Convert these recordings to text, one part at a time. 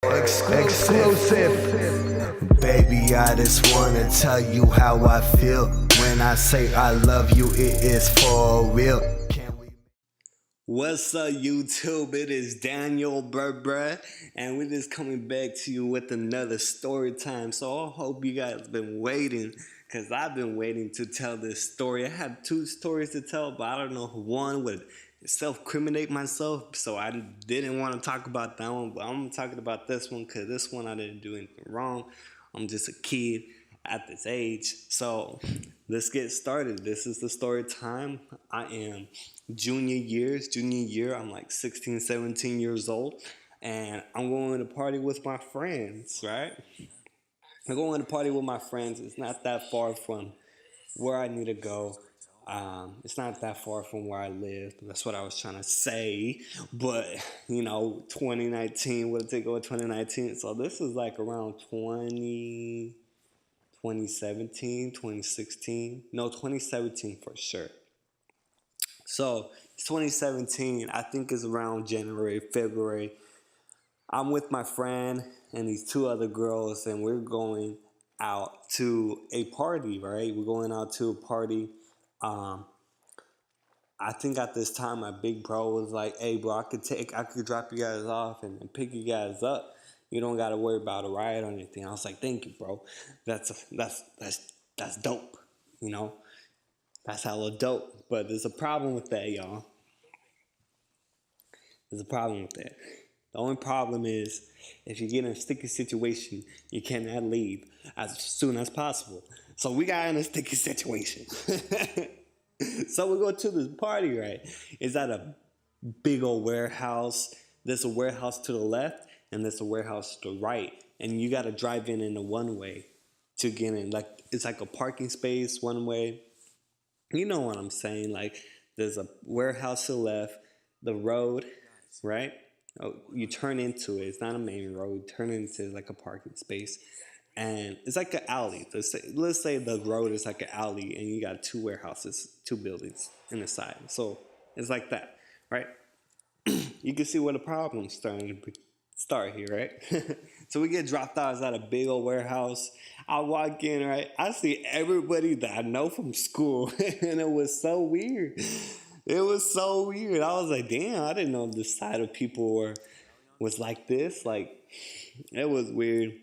Exclusive. Baby, I just wanna tell you how I feel. When I say I love you, it is for real. What's up, YouTube? It is Daniel Burbrah, and we're just coming back to you with another story time. So I hope you guys been waiting, because I've been waiting to tell this story. I have two stories to tell, but I don't know if one would self-criminate myself, so I didn't want to talk about that one. But I'm talking about this one because this one I didn't do anything wrong. I'm just a kid at this age. So let's get started. This is the story time. I am junior year. I'm like 16, 17 years old, and I'm going to party with my friends, right? I'm going to party with my friends. It's not that far from where I need to go. It's not that far from where I live. That's what I was trying to say. But, 2019, what did it go with 2019? So this is like around 2017, 2016. No, 2017 for sure. So it's 2017. I think it's around January, February. I'm with my friend and these two other girls, and we're going out to a party, right? We're going out to a party. I think at this time my big bro was like, "Hey, bro, I could drop you guys off and pick you guys up. You don't got to worry about a ride or anything." I was like, "Thank you, bro. That's dope. You know, that's hella dope." But there's a problem with that, y'all. There's a problem with that. The only problem is if you get in a sticky situation, you cannot leave as soon as possible. So we got in a sticky situation. So we go to this party, right? It's at a big old warehouse. There's a warehouse to the left and there's a warehouse to the right. And you got to drive in a one way to get in. Like, it's like a parking space one way. You know what I'm saying? Like, there's a warehouse to the left, the road, right? Oh, you turn into it. It's not a main road. You turn into like a parking space, and it's like an alley. Let's say the road is like an alley, and you got two warehouses, two buildings in the side. So it's like that, right? You can see where the problem's starting to start here, right? So we get dropped off at a big old warehouse. I walk in, right? I see everybody that I know from school, and it was so weird. It was so weird. I was like, damn, I didn't know this side of people was like this. Like, it was weird.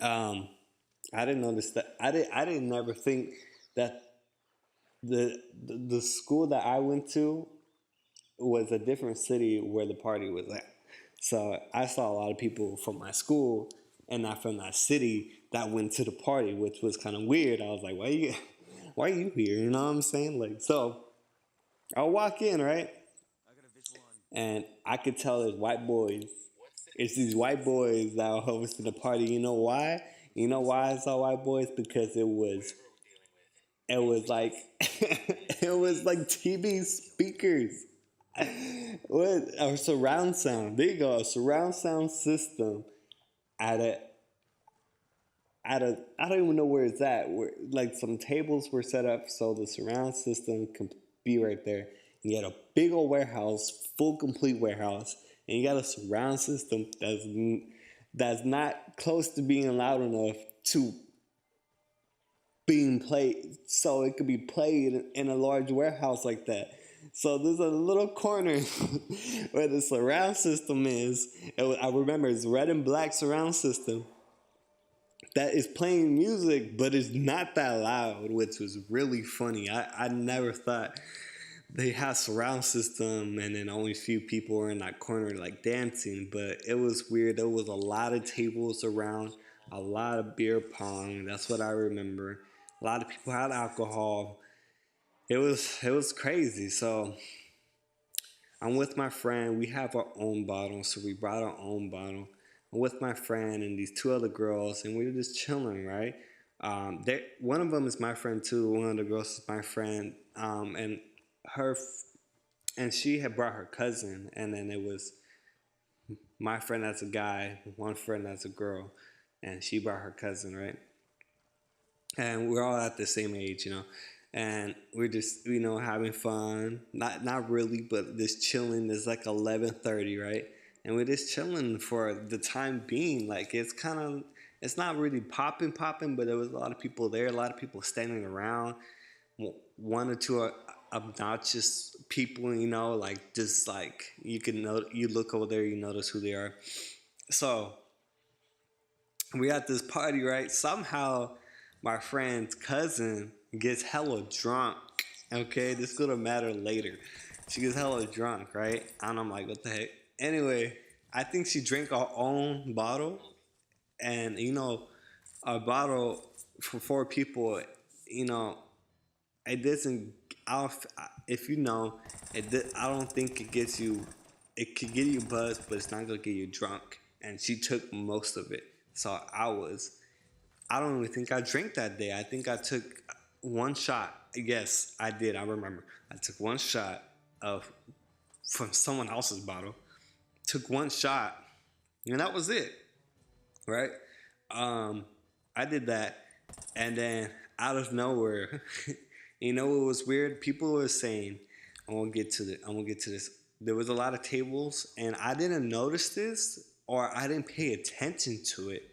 Um, I didn't notice that. I didn't never think that the school that I went to was a different city where the party was at. So I saw a lot of people from my school and not from that city that went to the party, which was kind of weird. I was like, why are you here? You know what I'm saying? Like, so I walk in, right? And I could tell there's white boys. It's these white boys that were hosting the party. You know why? You know why it's all white boys? Because it was like it was like TV speakers. What a surround sound. There you go, a surround sound system at a I don't even know where it's at. Where like some tables were set up so the surround system could be right there. You had a big old warehouse, full complete warehouse, and you got a surround system that's not close to being loud enough to being played, so it could be played in a large warehouse like that. So there's a little corner where the surround system is. I remember it's red and black surround system that is playing music, but it's not that loud, which was really funny. I never thought they had surround system and then only a few people were in that corner like dancing, but it was weird. There was a lot of tables around, a lot of beer pong. That's what I remember. A lot of people had alcohol. It was crazy. So I'm with my friend. We have our own bottle, so we brought our own bottle. I'm with my friend and these two other girls, and we were just chilling, right? One of them is my friend too. One of the girls is my friend, and her and she had brought her cousin, and then it was my friend as a guy, one friend as a girl, and she brought her cousin, right? And we're all at the same age, and we're just having fun. Not really, but just chilling. It's like 11:30, right? and we're just chilling for the time being. Like it's not really popping, but there was a lot of people there, a lot of people standing around, one or two obnoxious people, like just like you look over there, you notice who they are. So we at this party, right? Somehow my friend's cousin gets hella drunk. Okay, this gonna matter later. She gets hella drunk, right? And I'm like, what the heck? Anyway, I think she drank her own bottle, and a bottle for 4 people, it doesn't. If I don't think it gets you. It could get you buzzed, but it's not gonna get you drunk. And she took most of it, so I don't even think I drank that day. I think I took one shot. Yes, I did. I remember. I took one shot from someone else's bottle. Took one shot, and that was it. Right? I did that, and then out of nowhere, what was weird? People were saying, I'm gonna get to this. There was a lot of tables, and I didn't notice this, or I didn't pay attention to it.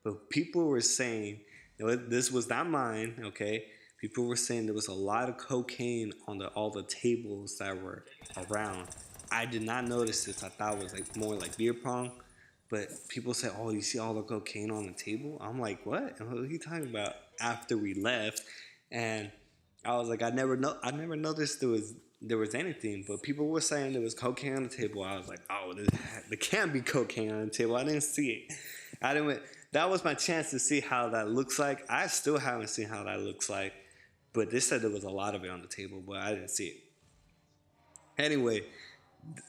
But people were saying, this was not mine, okay? People were saying there was a lot of cocaine on all the tables that were around. I did not notice this. I thought it was like more like beer pong. But people said, oh, you see all the cocaine on the table? I'm like, what? What are you talking about? After we left, and I was like, I never noticed there was anything. But people were saying there was cocaine on the table. I was like, oh, there can't be cocaine on the table. I didn't see it. That was my chance to see how that looks like. I still haven't seen how that looks like. But they said there was a lot of it on the table, but I didn't see it. Anyway,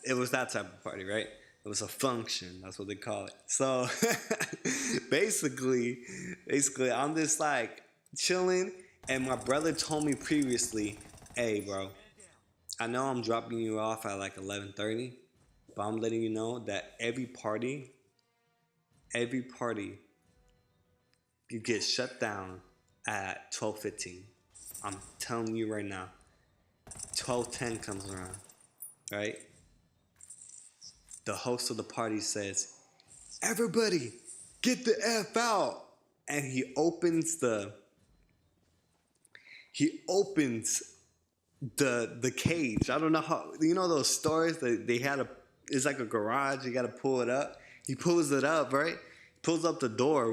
it was that type of party, right? It was a function. That's what they call it. So basically, I'm just like chilling. And my brother told me previously, hey, bro, I know I'm dropping you off at like 11:30, but I'm letting you know that every party, you get shut down at 12:15. I'm telling you right now. 12:10 comes around, right? The host of the party says, everybody, get the F out. And he opens the cage. I don't know how, those stores that they had it's like a garage, you gotta pull it up. He pulls it up, right? Pulls up the door.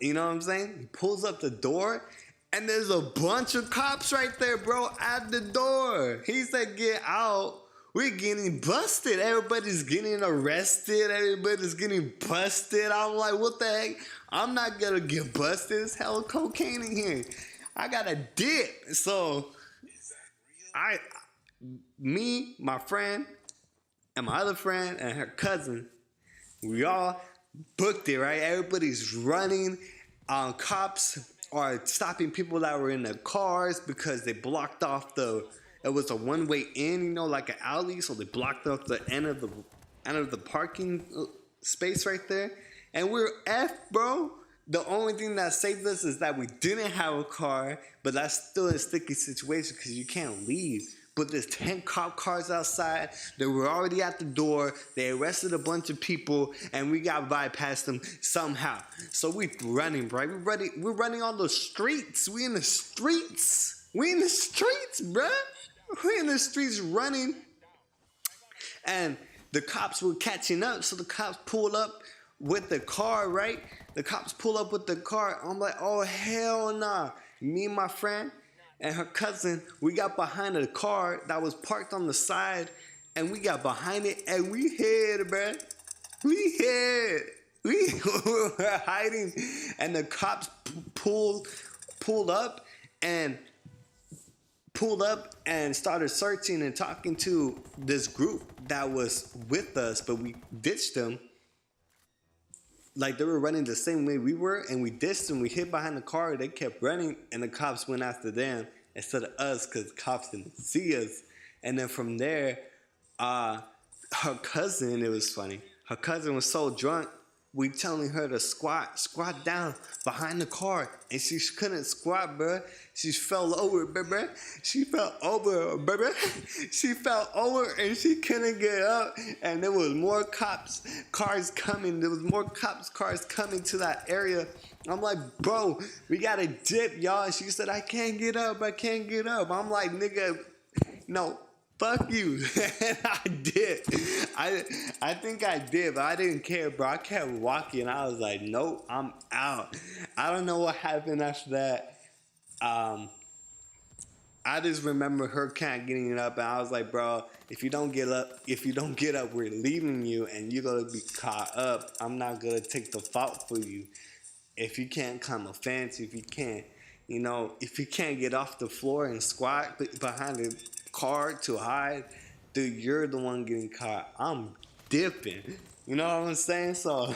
You know what I'm saying? He pulls up the door, and there's a bunch of cops right there, bro, at the door. He said, get out. We're getting busted. Everybody's getting arrested. Everybody's getting busted. I'm like, what the heck? I'm not gonna get busted. There's hella cocaine in here. I got a dip. So me, my friend, and my other friend and her cousin, we all booked it, right? Everybody's running. Cops are stopping people that were in their cars because they blocked off it was a one-way in, like an alley, so they blocked off the end of the parking space right there. And we're F, bro. The only thing that saved us is that we didn't have a car, but that's still a sticky situation because you can't leave. But there's 10 cop cars outside. They were already at the door. They arrested a bunch of people, and we got bypassed them somehow. So we running, right? We're running on the streets. We in the streets. Bruh. We're in the streets running. And the cops were catching up, so the cops pulled up with the car, right? The cops pull up with the car. I'm like, oh, hell nah. Me and my friend and her cousin, we got behind a car that was parked on the side, and we got behind it, and we hid, bruh. We were hiding, and the cops pulled up and started searching and talking to this group that was with us, but we ditched them. Like, they were running the same way we were, and we ditched them. We hid behind the car. They kept running, and the cops went after them instead of us because the cops didn't see us. And then from there, her cousin, it was funny. Her cousin was so drunk we telling her to squat down behind the car, and she couldn't squat, bruh. She fell over, bruh. She fell over, bruh. She fell over and she couldn't get up, and there was more cars coming. There was more cars coming to that area. I'm like, bro, we gotta dip, y'all. And she said, I can't get up. I'm like, nigga, no. Fuck you. And I did. I think I did, but I didn't care, bro. I kept walking. I was like, nope, I'm out. I don't know what happened after that. I just remember her kind of getting it up, and I was like, bro, if you don't get up, we're leaving you, and you're gonna be caught up. I'm not gonna take the fault for you. If you can't climb a fence, if you can't get off the floor and squat behind the car to hide, dude, you're the one getting caught. I'm dipping. You know what I'm saying? So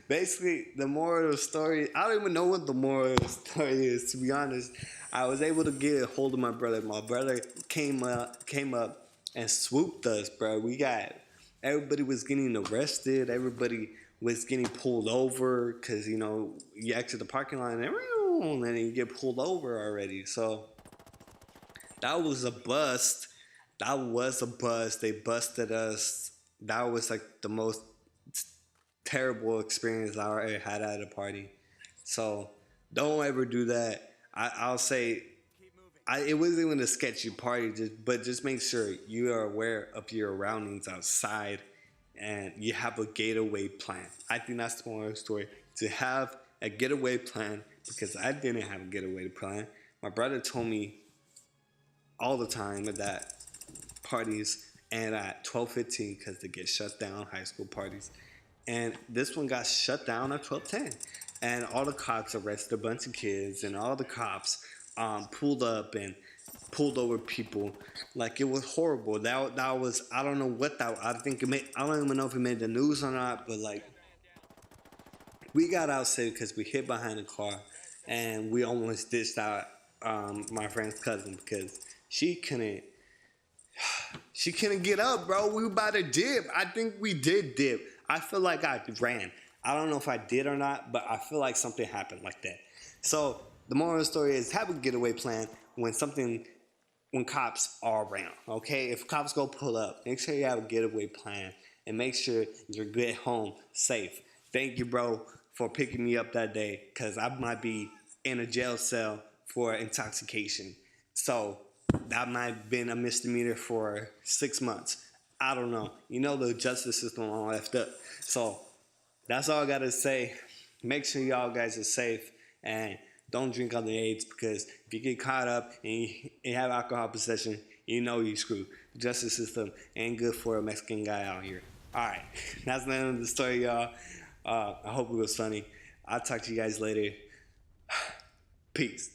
basically, the moral of the story, I don't even know what the moral of the story is, to be honest. I was able to get a hold of my brother. My brother came up and swooped us, bro. Everybody was getting arrested. Everybody was getting pulled over because, you exit the parking lot and then you get pulled over already. So that was a bust. They busted us. That was like the most terrible experience I ever had at a party. So don't ever do that. I'll say it wasn't even a sketchy party, but just make sure you are aware of your surroundings outside and you have a getaway plan. I think that's the moral of the story. To have a getaway plan, because I didn't have a getaway plan. My brother told me all the time that parties end at 12:15 because they get shut down, high school parties. And this one got shut down at 12:10. And all the cops arrested a bunch of kids, and all the cops pulled up and pulled over people. Like, it was horrible. That was, I don't know what that, I don't even know if it made the news or not, but like, we got out safe because we hid behind a car, and we almost ditched out my friend's cousin because she couldn't get up, bro. We were about to dip. I think we did dip. I feel like I ran. I don't know if I did or not, but I feel like something happened like that. So the moral of the story is, have a getaway plan when cops are around, okay? If cops go pull up, make sure you have a getaway plan and make sure you're get home safe. Thank you, bro, for picking me up that day, because I might be in a jail cell for intoxication. So that might have been a misdemeanor for 6 months. I don't know. The justice system all left up. So that's all I got to say. Make sure y'all guys are safe and don't drink underage, because if you get caught up and you have alcohol possession, you screwed. The justice system ain't good for a Mexican guy out here. All right. That's the end of the story, y'all. I hope it was funny. I'll talk to you guys later. Peace.